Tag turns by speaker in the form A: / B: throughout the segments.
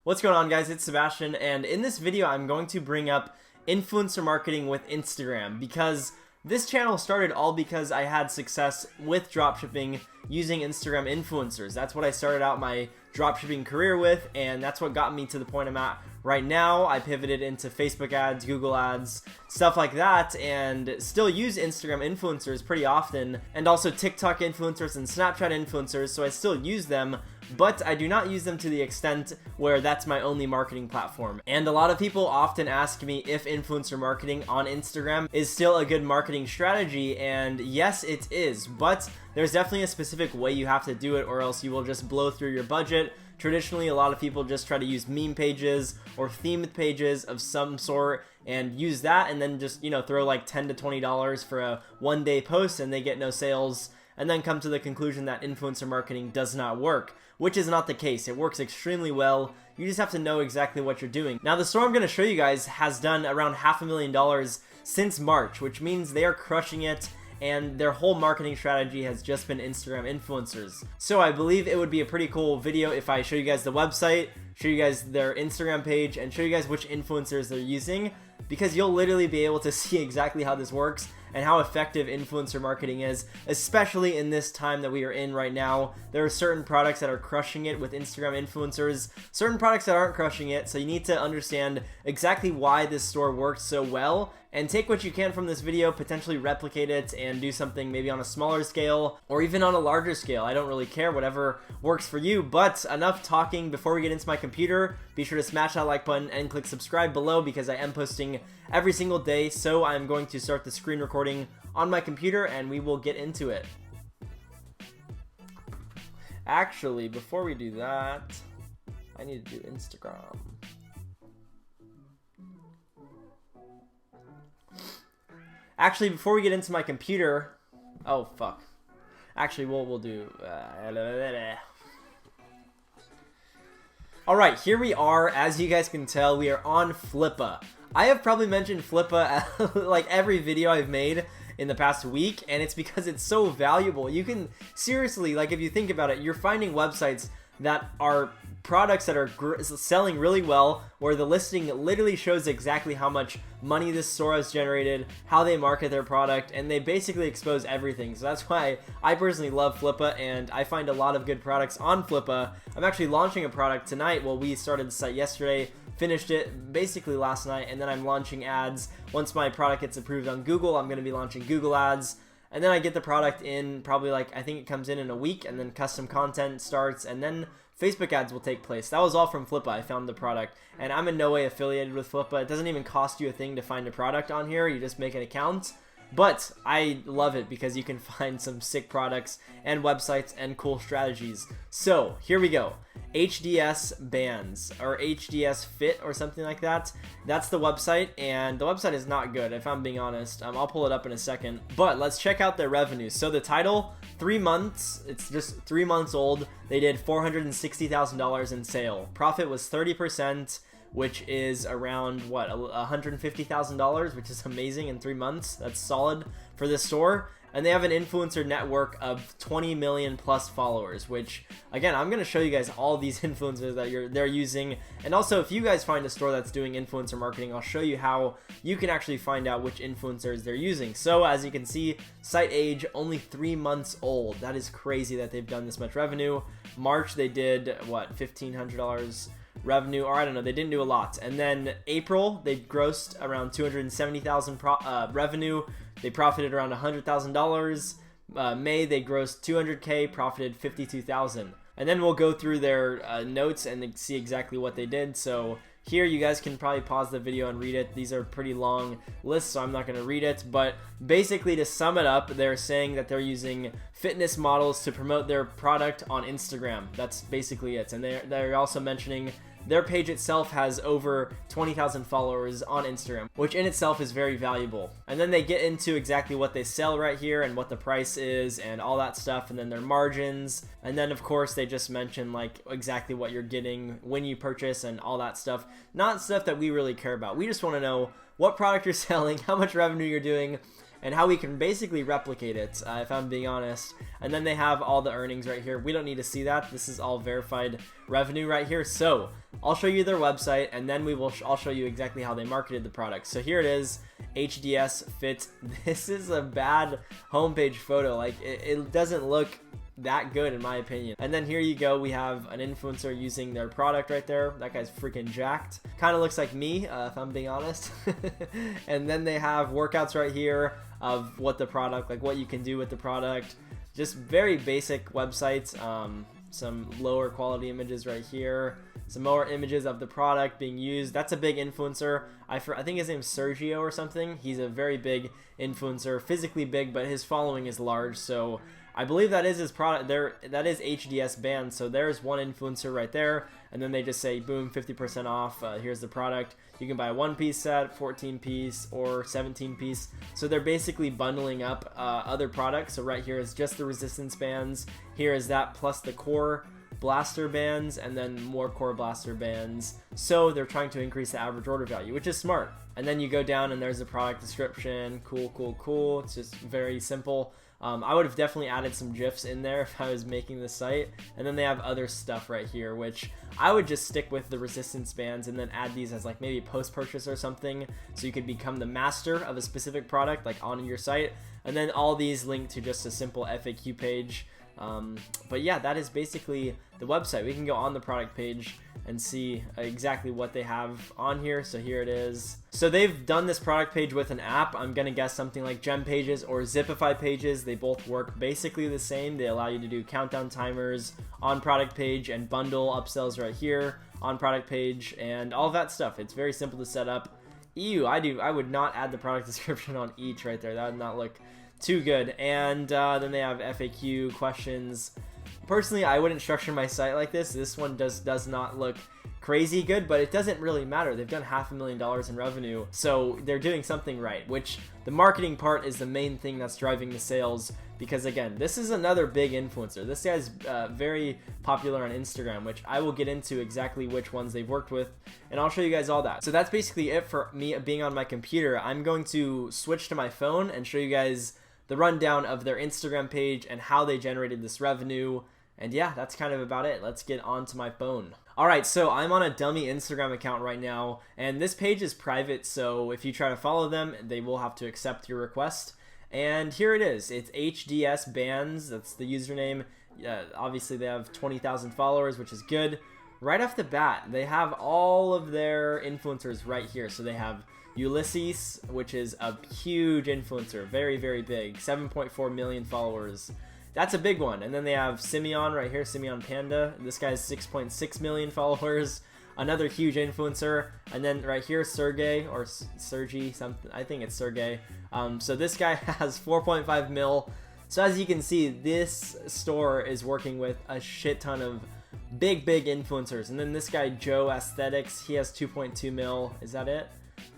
A: What's going on, guys? It's Sebastian, and in this video I'm going to bring up influencer marketing with Instagram, because this channel started all because I had success with dropshipping using Instagram influencers. That's what I started out my dropshipping career with, and that's what got me to the point I'm at right now. I pivoted into Facebook ads, Google ads, stuff like that, and still use Instagram influencers pretty often, and also TikTok influencers and Snapchat influencers, so I still use them, but I do not use them to the extent where that's my only marketing platform. And a lot of people often ask me if influencer marketing on Instagram is still a good marketing strategy, and yes, it is, but there's definitely a specific way you have to do it, or else you will just blow through your budget. Traditionally, a lot of people just try to use meme pages or themed pages of some sort and use that, and then just, throw like $10 to $20 for a one-day post, and they get no sales, and then come to the conclusion that influencer marketing does not work, which is not the case. It works extremely well. You just have to know exactly what you're doing. Now, the store I'm going to show you guys has done around $500,000 since March, which means they are crushing it, and their whole marketing strategy has just been Instagram influencers. So I believe it would be a pretty cool video if I show you guys the website, show you guys their Instagram page, and show you guys which influencers they're using, because you'll literally be able to see exactly how this works and how effective influencer marketing is, especially in this time that we are in right now. There are certain products that are crushing it with Instagram influencers, certain products that aren't crushing it, so you need to understand exactly why this store works so well, and take what you can from this video, potentially replicate it, and do something maybe on a smaller scale, or even on a larger scale. I don't really care, whatever works for you. But enough talking. Before we get into my computer, be sure to smash that like button and click subscribe below, because I am posting every single day. So I'm going to start the screen recording on my computer, and we will get into it. Actually, before we do that, I need to do Instagram. Actually, before we get into my computer, oh fuck. Actually, we'll do. All right, here we are. As you guys can tell, we are on Flippa. I have probably mentioned Flippa like every video I've made in the past week, and it's because it's so valuable. You can seriously, like, if you think about it, you're finding websites that are products that are selling really well, where the listing literally shows exactly how much money this store has generated, how they market their product, and they basically expose everything. So that's why I personally love Flippa, and I find a lot of good products on Flippa. I'm actually launching a product tonight. Well, we started the site yesterday, finished it basically last night, and then I'm launching ads. Once my product gets approved on Google, I'm going to be launching Google ads. And then I get the product in probably, like, I think it comes in a week, and then custom content starts, and then Facebook ads will take place. That was all from Flippa. I found the product, and I'm in no way affiliated with Flippa. It doesn't even cost you a thing to find a product on here. You just make an account. But I love it because you can find some sick products and websites and cool strategies. So here we go. HDS Bands, or HDS Fit, or something like that. That's the website, and the website is not good, if I'm being honest. I'll pull it up in a second. But let's check out their revenues. So the title, 3 months. It's just 3 months old. They did $460,000 in sale. Profit was 30%. Which is around, what, $150,000, which is amazing in 3 months. That's solid for this store. And they have an influencer network of 20 million plus followers, which, again, I'm going to show you guys all these influencers that they're using. And also, if you guys find a store that's doing influencer marketing, I'll show you how you can actually find out which influencers they're using. So, as you can see, site age, only 3 months old. That is crazy that they've done this much revenue. March, they did, what, $1,500 revenue, or I don't know, they didn't do a lot. And then April, they grossed around $270,000 revenue. They profited around $100,000. May, they grossed $200K, profited $52,000. And then we'll go through their notes and see exactly what they did. So here, you guys can probably pause the video and read it. These are pretty long lists, so I'm not going to read it. But basically, to sum it up, they're saying that they're using fitness models to promote their product on Instagram. That's basically it. And they're also mentioning their page itself has over 20,000 followers on Instagram, which in itself is very valuable. And then they get into exactly what they sell right here and what the price is and all that stuff, and then their margins. And then, of course, they just mention like exactly what you're getting when you purchase and all that stuff. Not stuff that we really care about. We just want to know what product you're selling, how much revenue you're doing, and how we can basically replicate it, if I'm being honest. And then they have all the earnings right here. We don't need to see that. This is all verified revenue right here. So I'll show you their website, and then I'll show you exactly how they marketed the product. So here it is, HDS Fit. This is a bad homepage photo. Like it doesn't look that good in my opinion. And then here you go, we have an influencer using their product right there. That guy's freaking jacked. Kind of looks like me, if I'm being honest. And then they have workouts right here of what the product, like what you can do with the product. Just very basic websites. Some lower quality images right here, some more images of the product being used. That's a big influencer. I think his name's Sergio or something. He's a very big influencer, physically big, but his following is large. So I believe that is his product. That is HDS band. So there's one influencer right there, and then they just say, boom, 50% off. Here's the product. You can buy a 1-piece set, 14-piece, or 17-piece. So they're basically bundling up other products. So right here is just the resistance bands. Here is that plus the core blaster bands, and then more core blaster bands. So they're trying to increase the average order value, which is smart. And then you go down and there's the product description. Cool, cool, cool. It's just very simple. I would have definitely added some GIFs in there if I was making the site. And then they have other stuff right here, which I would just stick with the resistance bands and then add these as like maybe post-purchase or something, so you could become the master of a specific product like on your site. And then all these link to just a simple FAQ page. But yeah, that is basically the website. We can go on the product page and see exactly what they have on here. So here it is. So they've done this product page with an app. I'm gonna guess something like Gem Pages or Zipify Pages. They both work basically the same. They allow you to do countdown timers on product page and bundle upsells right here on product page and all that stuff. It's very simple to set up. I would not add the product description on each right there. That would not look too good. And then they have FAQ questions. Personally, I wouldn't structure my site like this. This one does not look crazy good, but it doesn't really matter. They've done $500,000 in revenue, so they're doing something right, which the marketing part is the main thing that's driving the sales, because again, this is another big influencer. This guy's very popular on Instagram, which I will get into exactly which ones they've worked with, and I'll show you guys all that. So that's basically it for me being on my computer. I'm going to switch to my phone and show you guys the rundown of their Instagram page and how they generated this revenue. And yeah, that's kind of about it. Let's get on to my phone. Alright, so I'm on a dummy Instagram account right now, and this page is private, so if you try to follow them, they will have to accept your request. And here it is. It's HDS Bands. That's the username. Obviously, they have 20,000 followers, which is good. Right off the bat, they have all of their influencers right here. So they have Ulysses, which is a huge influencer, very, very big, 7.4 million followers. That's a big one. And then they have Simeon right here, Simeon Panda. This guy's 6.6 million followers, another huge influencer. And then right here, Sergey, or Sergey, something, I think it's Sergey. So this guy has 4.5 mil. So as you can see, this store is working with a shit ton of big influencers. And then this guy, Joe Aesthetics, he has 2.2 mil. Is that it?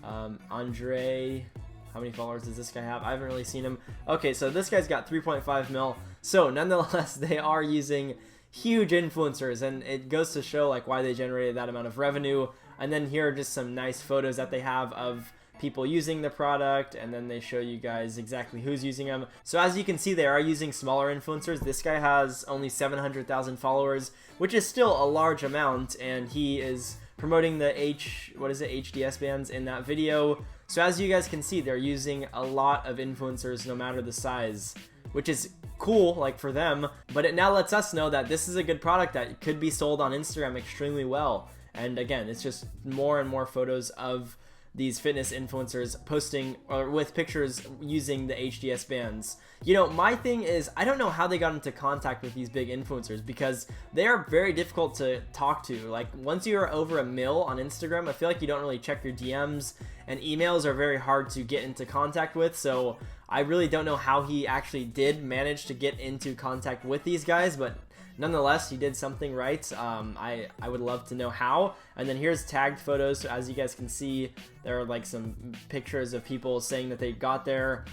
A: Andre, how many followers does this guy have? I haven't really seen him. Okay, so this guy's got 3.5 mil. So nonetheless, they are using huge influencers, and it goes to show like why they generated that amount of revenue. And then here are just some nice photos that they have of people using the product, and then they show you guys exactly who's using them. So as you can see, they are using smaller influencers. This guy has only 700,000 followers, which is still a large amount, and he is promoting the HDS bands in that video. So as you guys can see, they're using a lot of influencers no matter the size, which is cool, like for them, but it now lets us know that this is a good product that could be sold on Instagram extremely well. And again, it's just more and more photos of these fitness influencers posting or with pictures using the HDS bands. You know, my thing is, I don't know how they got into contact with these big influencers, because they are very difficult to talk to. Like, once you're over a mil on Instagram, I feel like you don't really check your DMs, and emails are very hard to get into contact with. So I really don't know how he actually did manage to get into contact with these guys, but nonetheless, he did something right. I would love to know how. And then here's tagged photos. So as you guys can see, there are like some pictures of people saying that they got their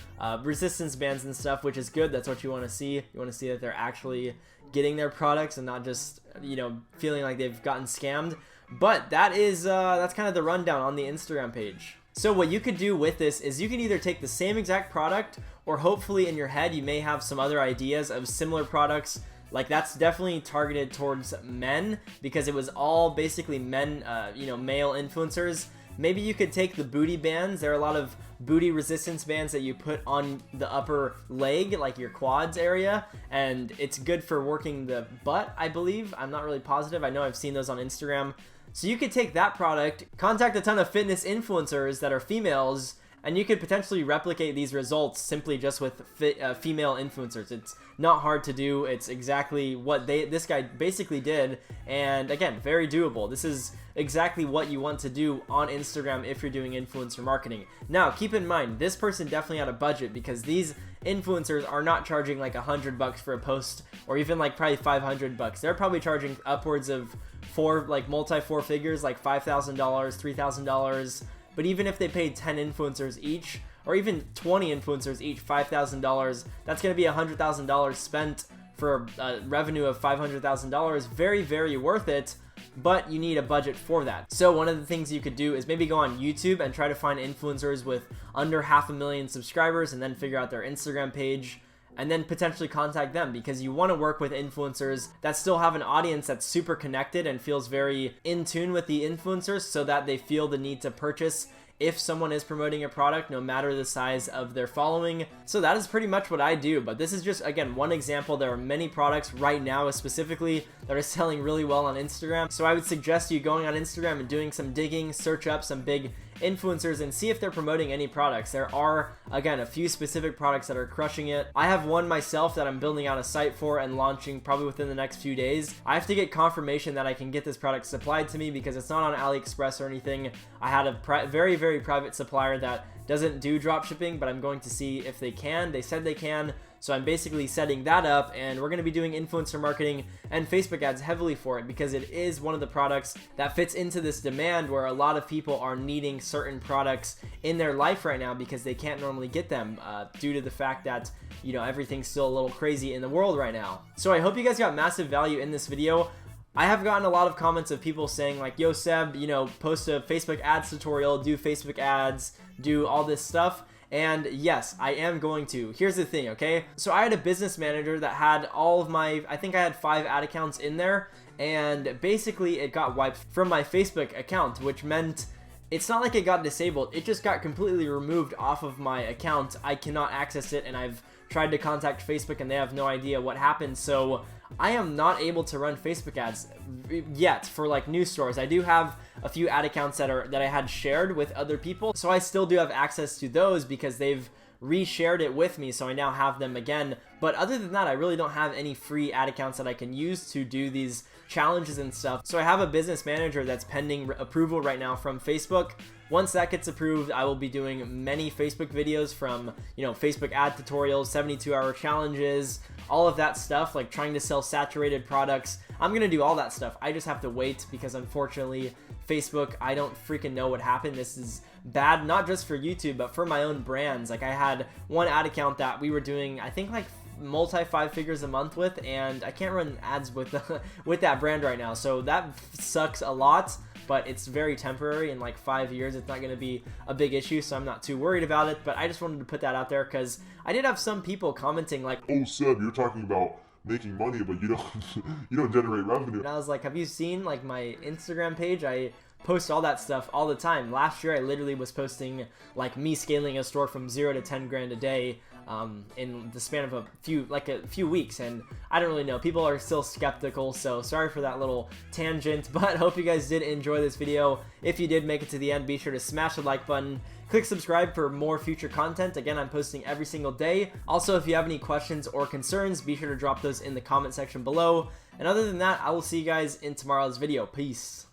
A: resistance bands and stuff, which is good. That's what you want to see. You want to see that they're actually getting their products and not just, you know, feeling like they've gotten scammed. But that is that's kind of the rundown on the Instagram page. So what you could do with this is you can either take the same exact product, or hopefully in your head you may have some other ideas of similar products. Like that's definitely targeted towards men because it was all basically men, male influencers. Maybe you could take the booty bands. There are a lot of booty resistance bands that you put on the upper leg, like your quads area, and it's good for working the butt, I believe. I'm not really positive. I know I've seen those on Instagram. So you could take that product, contact a ton of fitness influencers that are females, and you could potentially replicate these results simply just with female influencers. It's not hard to do. It's exactly what this guy basically did, and again, very doable. This is exactly what you want to do on Instagram if you're doing influencer marketing. Now, keep in mind, this person definitely had a budget because these influencers are not charging like $100 for a post, or even like probably $500. They're probably charging upwards of multi-four figures, like $5,000, $3,000. But even if they paid 10 influencers each, or even 20 influencers each, $5,000, that's going to be $100,000 spent for a revenue of $500,000. Very, very worth it, but you need a budget for that. So one of the things you could do is maybe go on YouTube and try to find influencers with under 500,000 subscribers and then figure out their Instagram page, and then potentially contact them, because you want to work with influencers that still have an audience that's super connected and feels very in tune with the influencers, so that they feel the need to purchase if someone is promoting a product, no matter the size of their following. So that is pretty much what I do, but this is just, again, one example. There are many products right now specifically that are selling really well on Instagram. So I would suggest you going on Instagram and doing some digging, search up some big influencers and see if they're promoting any products. There are, again, a few specific products that are crushing it. I have one myself that I'm building out a site for and launching probably within the next few days. I have to get confirmation that I can get this product supplied to me because it's not on AliExpress or anything. I had a very, very private supplier that doesn't do drop shipping, but I'm going to see if they can. They said they can. So I'm basically setting that up, and we're going to be doing influencer marketing and Facebook ads heavily for it because it is one of the products that fits into this demand where a lot of people are needing certain products in their life right now because they can't normally get them due to the fact that, everything's still a little crazy in the world right now. So I hope you guys got massive value in this video. I have gotten a lot of comments of people saying like, yo Seb, post a Facebook ads tutorial, do Facebook ads, do all this stuff. And yes, I am going to. Here's the thing, okay? So I had a business manager that had all of my, I think I had 5 ad accounts in there, and basically it got wiped from my Facebook account, which meant it's not like it got disabled. It just got completely removed off of my account. I cannot access it, and I've tried to contact Facebook and they have no idea what happened. So I am not able to run Facebook ads yet for like news stores. I do have a few ad accounts that I had shared with other people, so I still do have access to those because they've reshared it with me, so I now have them again. But other than that, I really don't have any free ad accounts that I can use to do these challenges and stuff. So I have a business manager that's pending approval right now from Facebook. Once that gets approved, I will be doing many Facebook videos from, Facebook ad tutorials, 72-hour challenges, all of that stuff, like trying to sell saturated products. I'm going to do all that stuff. I just have to wait because unfortunately, Facebook, I don't freaking know what happened. This is bad, not just for YouTube, but for my own brands. Like I had one ad account that we were doing, I think like multi 5 figures a month with, and I can't run ads with with that brand right now. So that sucks a lot, but it's very temporary. In like 5 years, it's not going to be a big issue, so I'm not too worried about it. But I just wanted to put that out there because I did have some people commenting like,
B: "Oh, Seb, you're talking about making money, but you don't you don't generate revenue."
A: And I was like, have you seen like my Instagram page? I post all that stuff all the time. Last year I literally was posting like me scaling a store from 0 to 10 grand a day in the span of a few weeks, and I don't really know, people are still skeptical, so sorry for that little tangent, but hope you guys did enjoy this video. If you did make it to the end, be sure to smash the like button, click subscribe for more future content. Again, I'm posting every single day. Also, if you have any questions or concerns, be sure to drop those in the comment section below, and other than that, I will see you guys in tomorrow's video. Peace.